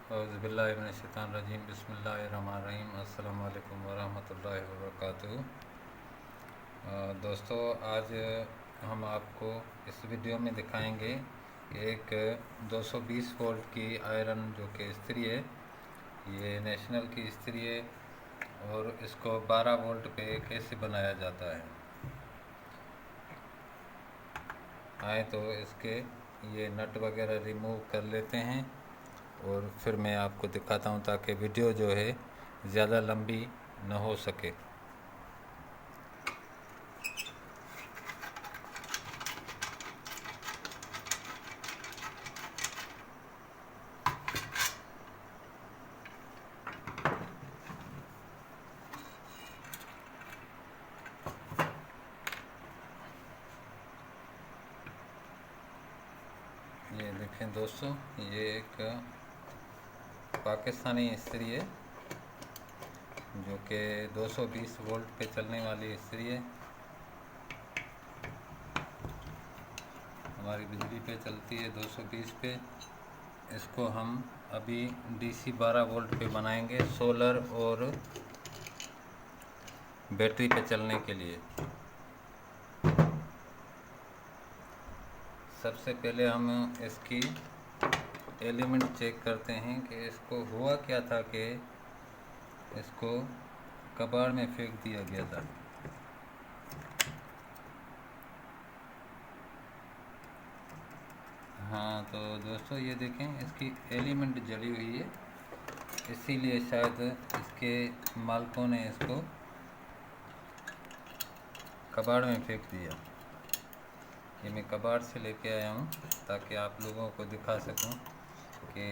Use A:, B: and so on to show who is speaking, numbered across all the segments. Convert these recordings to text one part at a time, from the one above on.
A: औज़ुबिल्लाहिमिनश्शैतानिर्रजीम बिस्मिल्लाहिर्रहमानिर्रहीम अस्सलामु अलैकुम वरहमतुल्लाहि वबरकातुहू। दोस्तों, आज हम आपको इस वीडियो में दिखाएंगे कि एक 220 वोल्ट की आयरन जो कि इस्त्री है, ये नेशनल की इस्त्री है और इसको 12 वोल्ट पे कैसे बनाया जाता है। आए तो इसके ये नट वगैरह रिमूव कर लेते हैं और फिर मैं आपको दिखाता हूँ ताकि वीडियो जो है ज़्यादा लंबी न हो सके। ये देखें दोस्तों, ये एक पाकिस्तानी इस्त्री है जो कि 220 वोल्ट पे चलने वाली इस्त्री है। हमारी बिजली पे चलती है 220 पे। इसको हम अभी डीसी 12 वोल्ट पे बनाएंगे, सोलर और बैटरी पे चलने के लिए। सबसे पहले हम इसकी एलिमेंट चेक करते हैं कि इसको हुआ क्या था कि इसको कबाड़ में फेंक दिया गया था। हाँ तो दोस्तों, ये देखें, इसकी एलिमेंट जली हुई है, इसीलिए शायद इसके मालिकों ने इसको कबाड़ में फेंक दिया। ये मैं कबाड़ से लेके आया हूँ ताकि आप लोगों को दिखा सकूँ कि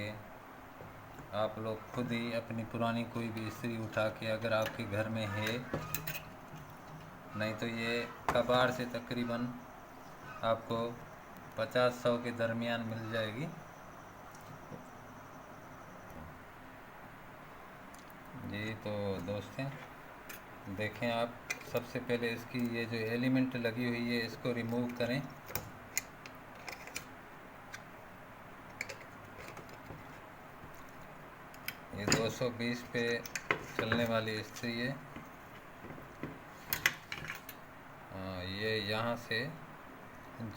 A: आप लोग खुद ही अपनी पुरानी कोई भी इस्त्री उठा के अगर आपके घर में है, नहीं तो ये कबाड़ से तकरीबन आपको 50-100 के दरमियान मिल जाएगी। जी तो दोस्तों, देखें आप, सबसे पहले इसकी ये जो एलिमेंट लगी हुई है इसको रिमूव करें। ये 220 पे चलने वाली इस्त्री है। ये यहाँ से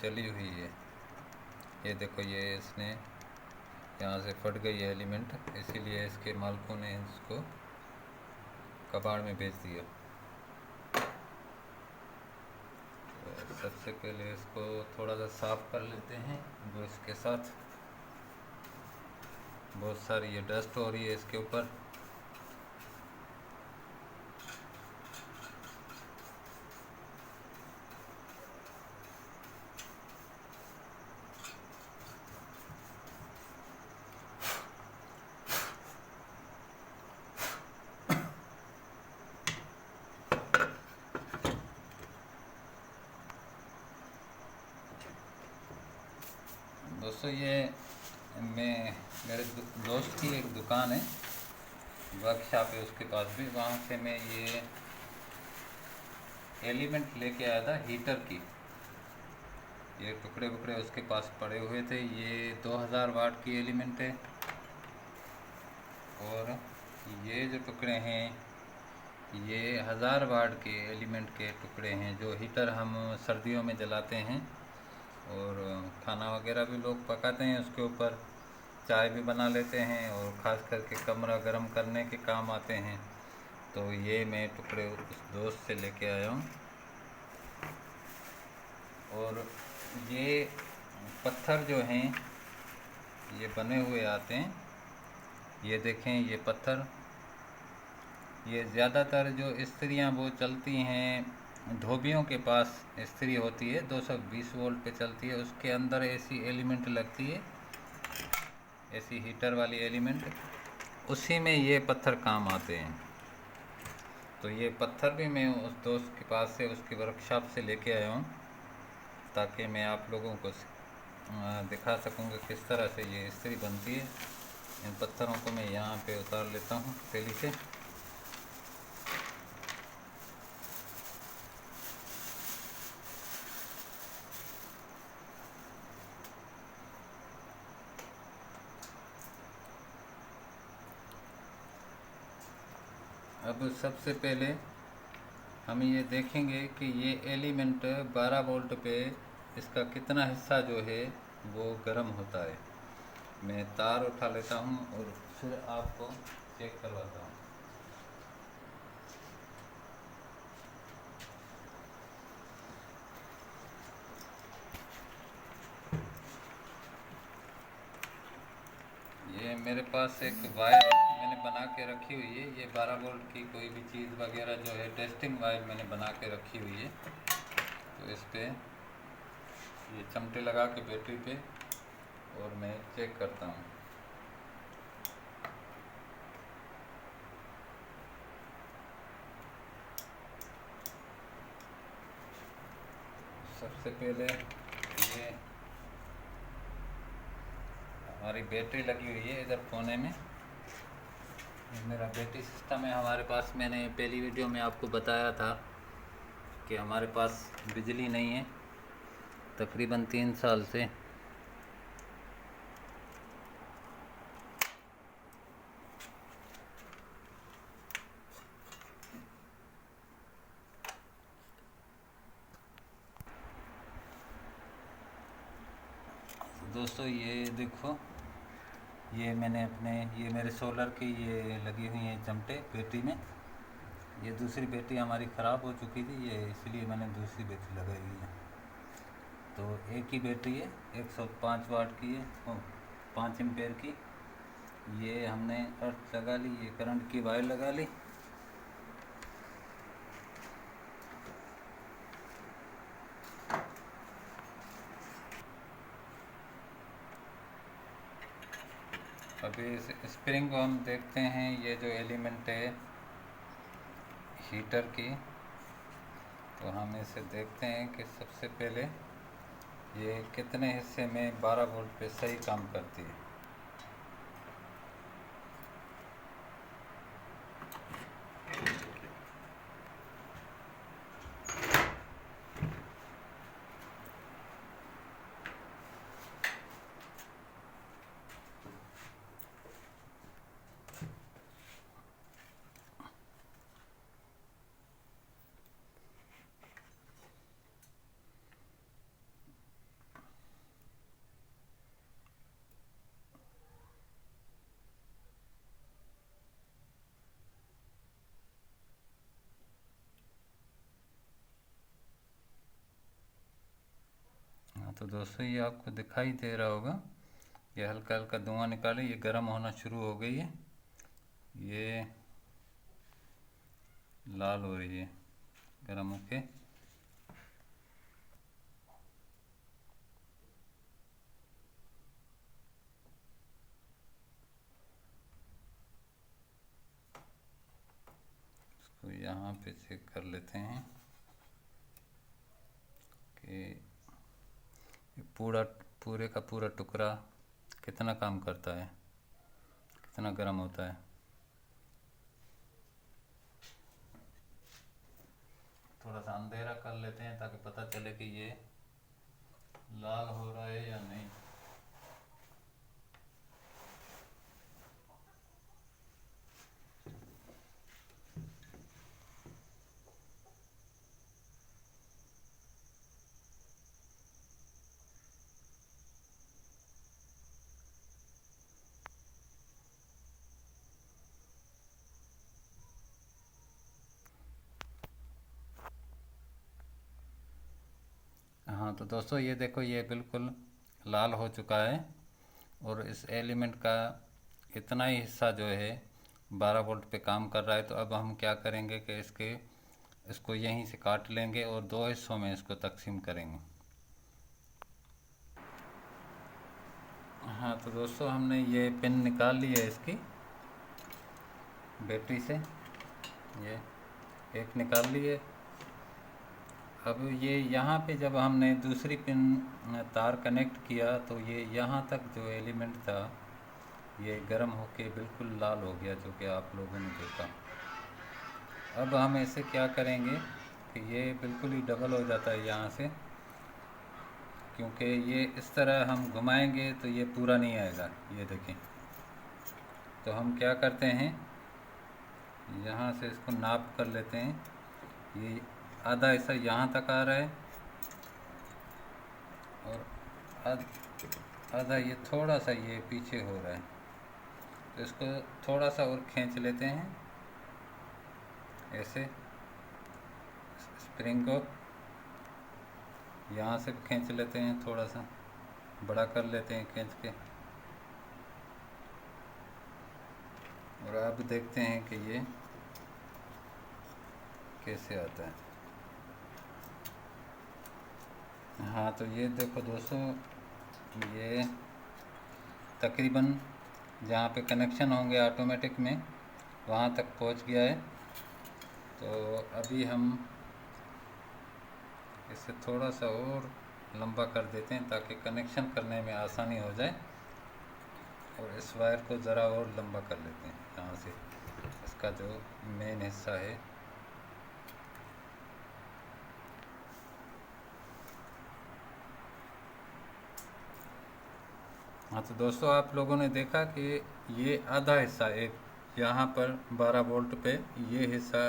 A: जली हुई है, ये देखो, ये इसने यहाँ से फट गई है एलिमेंट, इसीलिए इसके मालिकों ने इसको कबाड़ में भेज दिया। तो सबसे पहले इसको थोड़ा सा साफ़ कर लेते हैं ब्रश के साथ। बहुत सारी ये डस्ट हो रही है इसके ऊपर। दोस्तों, ये मेरे दोस्त की एक दुकान है, वर्कशॉप है उसके पास भी, वहाँ से मैं ये एलिमेंट लेके आया था हीटर की। ये टुकड़े वुकड़े उसके पास पड़े हुए थे। ये 2000 वाट की एलिमेंट है और ये जो टुकड़े हैं ये 1000 वाट के एलिमेंट के टुकड़े हैं, जो हीटर हम सर्दियों में जलाते हैं और खाना वगैरह भी लोग पकाते हैं उसके ऊपर, चाय भी बना लेते हैं और ख़ास करके कमरा गर्म करने के काम आते हैं। तो ये मैं टुकड़े उस दोस्त से लेके आया हूँ। और ये पत्थर जो हैं ये बने हुए आते हैं। ये देखें, ये पत्थर, ये ज़्यादातर जो इस्त्रियाँ वो चलती हैं धोबियों के पास इस्त्री होती है, 220 वोल्ट पे चलती है, उसके अंदर ऐसी एलिमेंट लगती है, ऐसी हीटर वाली एलिमेंट, उसी में ये पत्थर काम आते हैं। तो ये पत्थर भी मैं उस दोस्त के पास से, उसकी वर्कशॉप से लेके आया हूँ ताकि मैं आप लोगों को दिखा सकूँगा किस तरह से ये इस्त्री बनती है। इन पत्थरों को मैं यहाँ पे उतार लेता हूँ तेली से। अब सबसे पहले हम ये देखेंगे कि ये एलिमेंट 12 वोल्ट पे इसका कितना हिस्सा जो है वो गर्म होता है। मैं तार उठा लेता हूँ और फिर आपको चेक करवाता हूँ। ये मेरे पास एक वायर मैंने बना के रखी हुई है। ये 12 वोल्ट की कोई भी चीज़ वगैरह जो है टेस्टिंग वायर मैंने बना के रखी हुई है। तो इस पर ये चमटे लगा के बैटरी पे और मैं चेक करता हूँ। सबसे पहले ये हमारी बैटरी लगी हुई है इधर कोने में। ये मेरा बैटरी सिस्टम है हमारे पास। मैंने पहली वीडियो में आपको बताया था कि हमारे पास बिजली नहीं है तकरीबन 3 साल से। दोस्तों ये देखो, ये मैंने अपने ये मेरे सोलर की ये लगी हुई हैं चमटे बैटरी में। ये दूसरी बैटरी हमारी ख़राब हो चुकी थी, ये इसलिए मैंने दूसरी बैटरी लगाई हुई है। तो एक ही बैटरी है, 105 वाट की है, 5 एम्पेयर की। ये हमने अर्थ लगा ली, ये करंट की वायर लगा ली। अभी इस स्प्रिंग को हम देखते हैं। ये जो एलिमेंट है हीटर की, तो हम इसे देखते हैं कि सबसे पहले ये कितने हिस्से में 12 वोल्ट पे सही काम करती है। हाँ, तो दोस्तों ये आपको दिखाई दे रहा होगा, ये हल्का हल्का धुआं निकाले, ये गर्म होना शुरू हो गई है, ये लाल हो रही है गर्म होके। इसको यहाँ पे चेक कर लेते हैं कि पूरे का पूरा टुकड़ा कितना काम करता है, कितना गर्म होता है। थोड़ा सा अंधेरा कर लेते हैं ताकि पता चले कि ये लाल हो रहा है या नहीं। हाँ, तो दोस्तों ये देखो, ये बिल्कुल लाल हो चुका है और इस एलिमेंट का इतना ही हिस्सा जो है 12 वोल्ट पे काम कर रहा है। तो अब हम क्या करेंगे कि इसको यहीं से काट लेंगे और 2 हिस्सों में इसको तकसीम करेंगे। हाँ, तो दोस्तों हमने ये पिन निकाल ली है इसकी बैटरी से, ये एक निकाल ली है। अब ये यहाँ पे जब हमने दूसरी पिन तार कनेक्ट किया तो ये यहाँ तक जो एलिमेंट था ये गर्म होके बिल्कुल लाल हो गया, जो कि आप लोगों ने देखा। अब हम ऐसे क्या करेंगे कि ये बिल्कुल ही डबल हो जाता है यहाँ से, क्योंकि ये इस तरह हम घुमाएंगे तो ये पूरा नहीं आएगा। ये देखें, तो हम क्या करते हैं, यहाँ से इसको नाप कर लेते हैं। ये आधा हिस्सा यहाँ तक आ रहा है और आधा ये थोड़ा सा ये पीछे हो रहा है, तो इसको थोड़ा सा और खींच लेते हैं ऐसे। स्प्रिंग को यहाँ से खींच लेते हैं, थोड़ा सा बड़ा कर लेते हैं खींच के। और अब देखते हैं कि ये कैसे आता है। हाँ, तो ये देखो दोस्तों, ये तकरीबन जहाँ पे कनेक्शन होंगे ऑटोमेटिक में वहाँ तक पहुँच गया है। तो अभी हम इसे थोड़ा सा और लंबा कर देते हैं ताकि कनेक्शन करने में आसानी हो जाए। और इस वायर को ज़रा और लंबा कर लेते हैं यहाँ से, इसका जो मेन हिस्सा है। हाँ, तो दोस्तों आप लोगों ने देखा कि ये आधा हिस्सा एक यहाँ पर 12 वोल्ट पे ये हिस्सा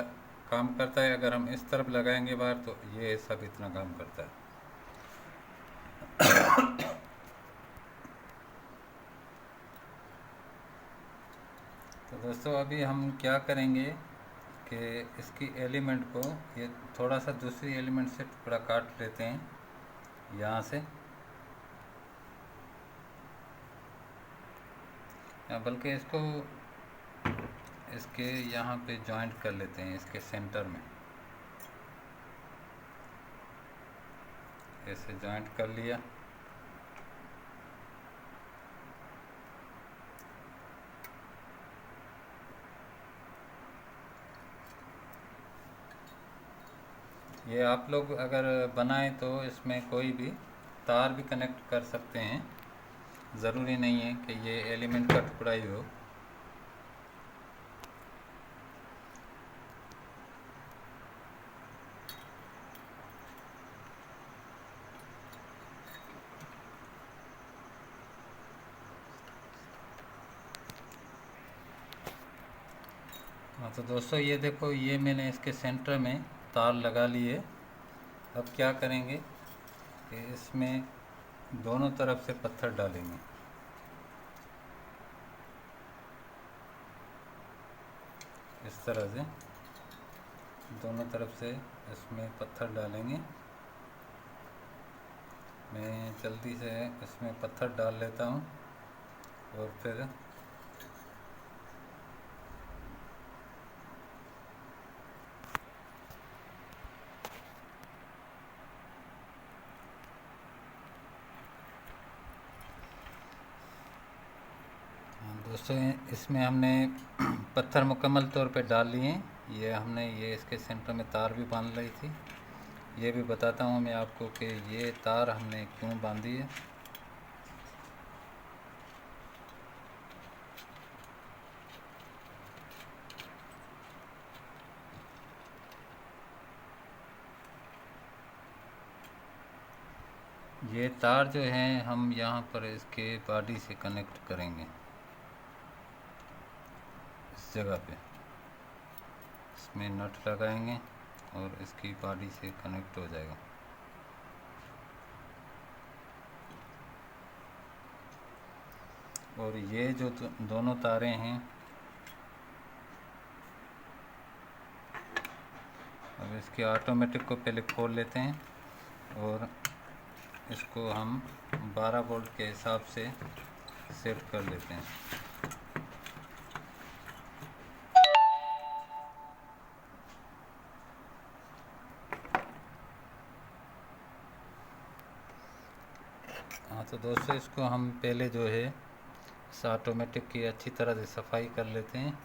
A: काम करता है। अगर हम इस तरफ लगाएंगे बाहर तो ये हिस्सा भी इतना काम करता है। तो दोस्तों अभी हम क्या करेंगे कि इसकी एलिमेंट को ये थोड़ा सा दूसरी एलिमेंट से टुकड़ा काट लेते हैं यहाँ से, या बल्कि इसको इसके यहाँ पे जॉइंट कर लेते हैं, इसके सेंटर में ऐसे जॉइंट कर लिया। ये आप लोग अगर बनाएं तो इसमें कोई भी तार भी कनेक्ट कर सकते हैं, ज़रूरी नहीं है कि ये एलिमेंट का टुकड़ा ही हो। हाँ, तो दोस्तों ये देखो, ये मैंने इसके सेंटर में तार लगा लिए। अब क्या करेंगे कि इसमें दोनों तरफ से पत्थर डालेंगे। इस तरह से दोनों तरफ से इसमें पत्थर डालेंगे। मैं जल्दी से इसमें पत्थर डाल लेता हूँ और फिर दोस्तों इसमें हमने पत्थर मुकम्मल तौर पे डाल लिए हैं। ये हमने ये इसके सेंटर में तार भी बांध ली थी। ये भी बताता हूँ मैं आपको कि ये तार हमने क्यों बांधी है। ये तार जो है हम यहाँ पर इसके बॉडी से कनेक्ट करेंगे, इस जगह पे इसमें नट लगाएंगे और इसकी बॉडी से कनेक्ट हो जाएगा। और ये जो दोनों तारें हैं, अब इसके ऑटोमेटिक को पहले खोल लेते हैं और इसको हम 12 वोल्ट के हिसाब से सेट कर लेते हैं। हाँ, तो दोस्तों इसको हम पहले जो है इस ऑटोमेटिक की अच्छी तरह से सफाई कर लेते हैं।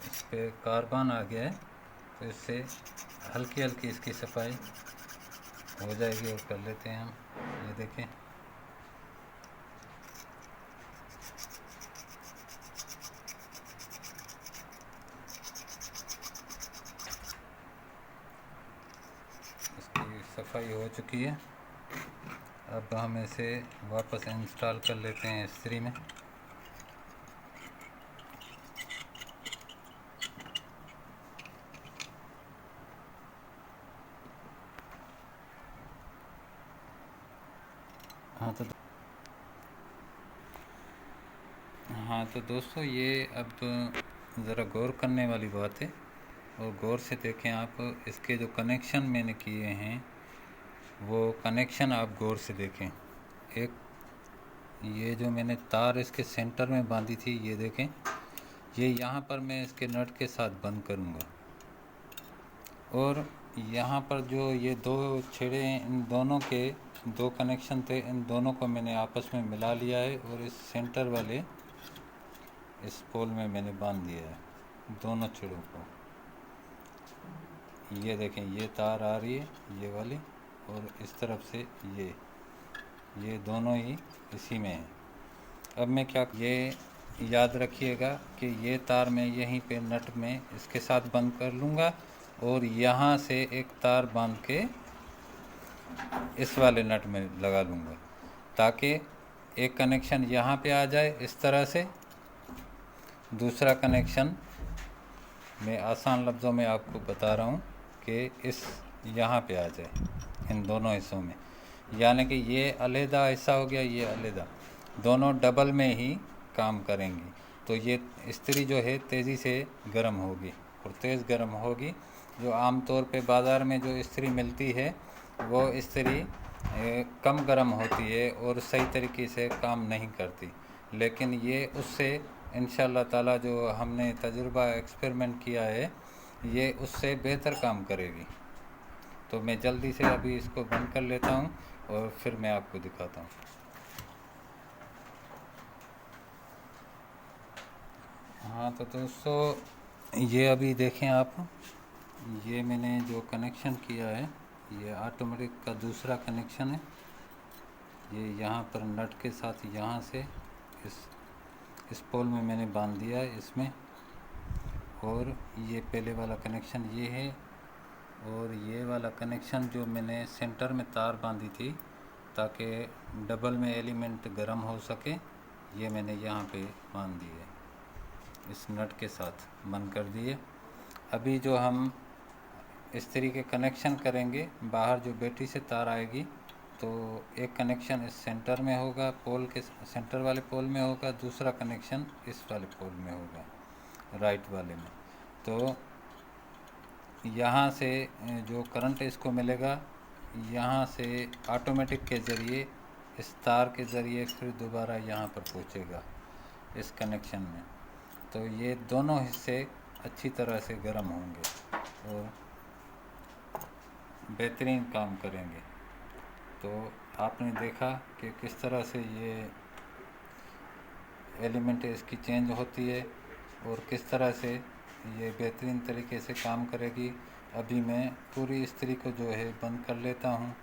A: इस पे कार्बन आ गया है तो इससे हल्की हल्की इसकी सफाई हो जाएगी और कर लेते हैं हम। ये देखें, इसकी सफाई हो चुकी है। अब हम इसे वापस इंस्टॉल कर लेते हैं इस्त्री में। हाँ तो दोस्तों, ये अब ज़रा गौर करने वाली बात है, और गौर से देखें आप। इसके जो कनेक्शन मैंने किए हैं वो कनेक्शन आप गौर से देखें। एक ये जो मैंने तार इसके सेंटर में बांधी थी, ये देखें, ये यहाँ पर मैं इसके नट के साथ बंद करूँगा, और यहाँ पर जो ये दो छेड़े हैं, इन दोनों के दो कनेक्शन थे, इन दोनों को मैंने आपस में मिला लिया है, और इस सेंटर वाले इस पोल में मैंने बांध दिया है दोनों छेड़ों को। ये देखें, ये तार आ रही है ये वाली, और इस तरफ से ये दोनों ही इसी में है। अब मैं क्या, ये याद रखिएगा कि ये तार मैं यहीं पे नट में इसके साथ बंद कर लूँगा, और यहाँ से एक तार बांध के इस वाले नट में लगा लूँगा, ताकि एक कनेक्शन यहाँ पे आ जाए इस तरह से, दूसरा कनेक्शन मैं आसान लफ्ज़ों में आपको बता रहा हूँ कि इस यहाँ पे आ जाए, इन दोनों हिस्सों में। यानी कि ये अलहदा हिस्सा हो गया, ये अलहदा, दोनों डबल में ही काम करेंगी। तो ये इस्त्री जो है तेज़ी से गर्म होगी, और तेज़ गर्म होगी। जो आम तौर पे बाज़ार में जो इस्त्री मिलती है वो इस्त्री कम गर्म होती है और सही तरीके से काम नहीं करती, लेकिन ये उससे इंशाअल्लाह ताला जो हमने तजुर्बा एक्सपेरिमेंट किया है, ये उससे बेहतर काम करेगी। तो मैं जल्दी से अभी इसको बंद कर लेता हूँ और फिर मैं आपको दिखाता हूँ। हाँ तो दोस्तों, ये अभी देखें आप, ये मैंने जो कनेक्शन किया है ये ऑटोमेटिक का दूसरा कनेक्शन है। ये यहाँ पर नट के साथ यहाँ से इस पोल में मैंने बांध दिया है इसमें, और ये पहले वाला कनेक्शन ये है, और ये वाला कनेक्शन जो मैंने सेंटर में तार बांधी थी ताकि डबल में एलिमेंट गर्म हो सके, ये मैंने यहाँ पे बांध दी है, इस नट के साथ बंद कर दिए। अभी जो हम इस तरीके कनेक्शन करेंगे, बाहर जो बैटरी से तार आएगी, तो एक कनेक्शन इस सेंटर में होगा, पोल के सेंटर वाले पोल में होगा, दूसरा कनेक्शन इस वाले पोल में होगा, राइट वाले में। तो यहाँ से जो करंट इसको मिलेगा, यहाँ से ऑटोमेटिक के ज़रिए इस तार के ज़रिए फिर दोबारा यहाँ पर पहुँचेगा इस कनेक्शन में। तो ये दोनों हिस्से अच्छी तरह से गर्म होंगे और बेहतरीन काम करेंगे। तो आपने देखा कि किस तरह से ये एलिमेंट इसकी चेंज होती है और किस तरह से ये बेहतरीन तरीके से काम करेगी। अभी मैं पूरी इस्त्री को जो है बंद कर लेता हूँ,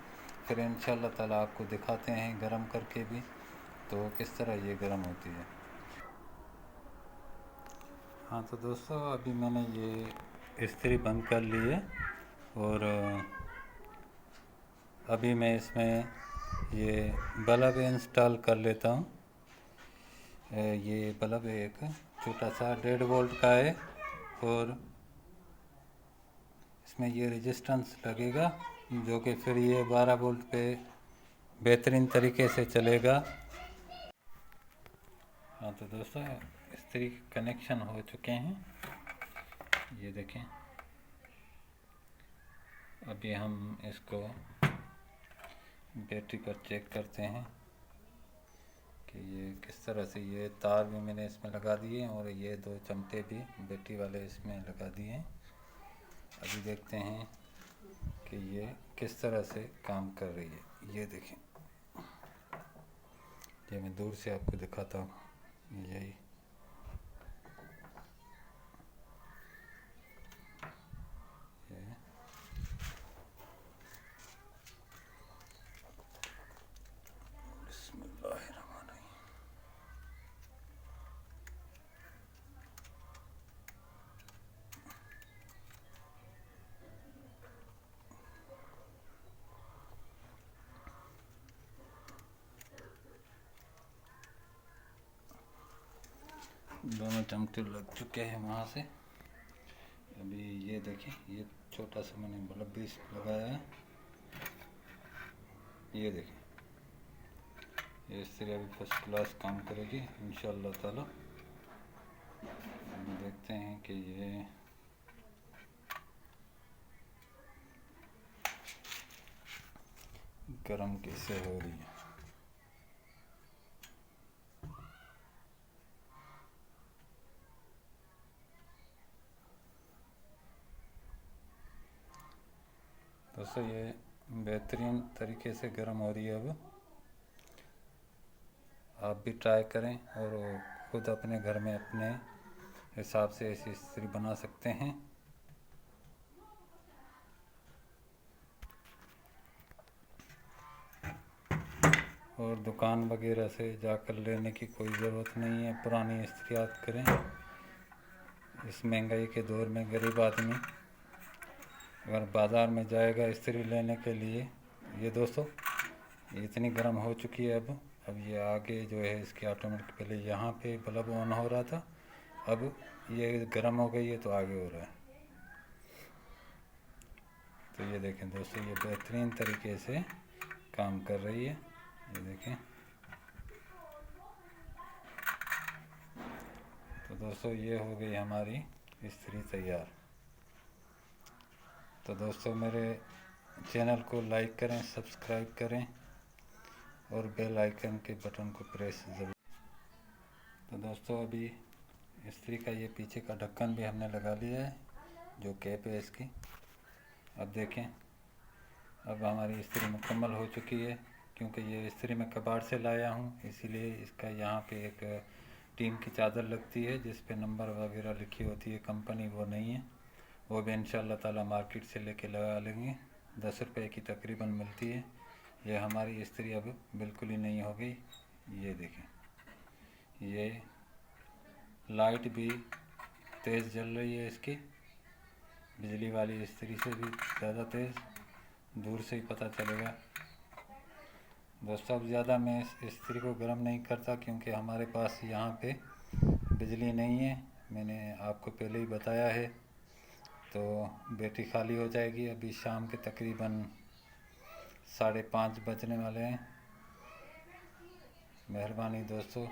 A: फिर इंशाअल्लाह ताला आपको दिखाते हैं गरम करके भी तो किस तरह ये गरम होती है। हाँ तो दोस्तों, अभी मैंने ये इस्त्री बंद कर ली है, और अभी मैं इसमें ये बल्ब इंस्टॉल कर लेता हूँ। ये बल्ब एक छोटा सा 1.5 वोल्ट का है, और इसमें ये रेजिस्टेंस लगेगा जो कि फिर ये 12 वोल्ट पे बेहतरीन तरीके से चलेगा। हाँ तो दोस्तों, इस तरीके कनेक्शन हो चुके हैं, ये देखें। अभी हम इसको बैटरी पर चेक करते हैं कि ये किस तरह से, ये तार भी मैंने इसमें लगा दिए हैं और ये 2 चमटे भी बैटरी वाले इसमें लगा दिए हैं। अभी देखते हैं कि ये किस तरह से काम कर रही है। ये देखें, ये मैं दूर से आपको दिखाता हूँ, यही दोनों चमटे लग चुके हैं वहाँ से। अभी ये देखें, ये छोटा सा मैंने बल्ब भी लगाया है, ये देखें। ये इस्त्री अभी फर्स्ट क्लास काम करेगी इंशाअल्लाह ताला। देखते हैं कि ये गर्म कैसे हो रही है। दोस्तों ये बेहतरीन तरीके से गर्म हो रही है। अब आप भी ट्राई करें और खुद अपने घर में अपने हिसाब से ऐसी इस्त्री बना सकते हैं। और दुकान वगैरह से जाकर लेने की कोई ज़रूरत नहीं है। पुरानी इस्त्री याद करें। इस महंगाई के दौर में गरीब आदमी अगर बाज़ार में जाएगा इस्त्री लेने के लिए, ये दोस्तों ये इतनी गर्म हो चुकी है। अब ये आगे जो है इसकी ऑटोमेटिक, पहले यहाँ पे बल्ब ऑन हो रहा था, अब ये गर्म हो गई है तो आगे हो रहा है। तो ये देखें दोस्तों, ये बेहतरीन तरीके से काम कर रही है। ये देखें। तो दोस्तों ये हो गई हमारी इस्त्री तैयार। तो दोस्तों मेरे चैनल को लाइक करें, सब्सक्राइब करें और बेल आइकन के बटन को प्रेस ज़रूर। तो दोस्तों अभी इस्त्री का ये पीछे का ढक्कन भी हमने लगा लिया है, जो कैप है इसकी। अब देखें, अब हमारी इस्त्री मुकम्मल हो चुकी है। क्योंकि ये इस्त्री मैं कबाड़ से लाया हूँ, इसीलिए इसका यहाँ पे एक टीम की चादर लगती है जिस पे नंबर वगैरह लिखी होती है, कंपनी वो नहीं है। वो भी इंशाअल्लाह ताला मार्केट से लेके लगा लेंगे। 10 रुपये की तकरीबन मिलती है। ये हमारी इस्त्री अब बिल्कुल ही नहीं हो गई। ये देखें, ये लाइट भी तेज़ जल रही है इसकी, बिजली वाली इस्त्री से भी ज़्यादा तेज़, दूर से ही पता चलेगा। दोस्तों अब ज़्यादा मैं इस इस्त्री को गर्म नहीं करता क्योंकि हमारे पास यहाँ पे बिजली नहीं है। मैंने आपको पहले ही बताया है। तो बैटरी खाली हो जाएगी। अभी शाम के तकरीबन 5:30 बजने वाले हैं। मेहरबानी दोस्तों,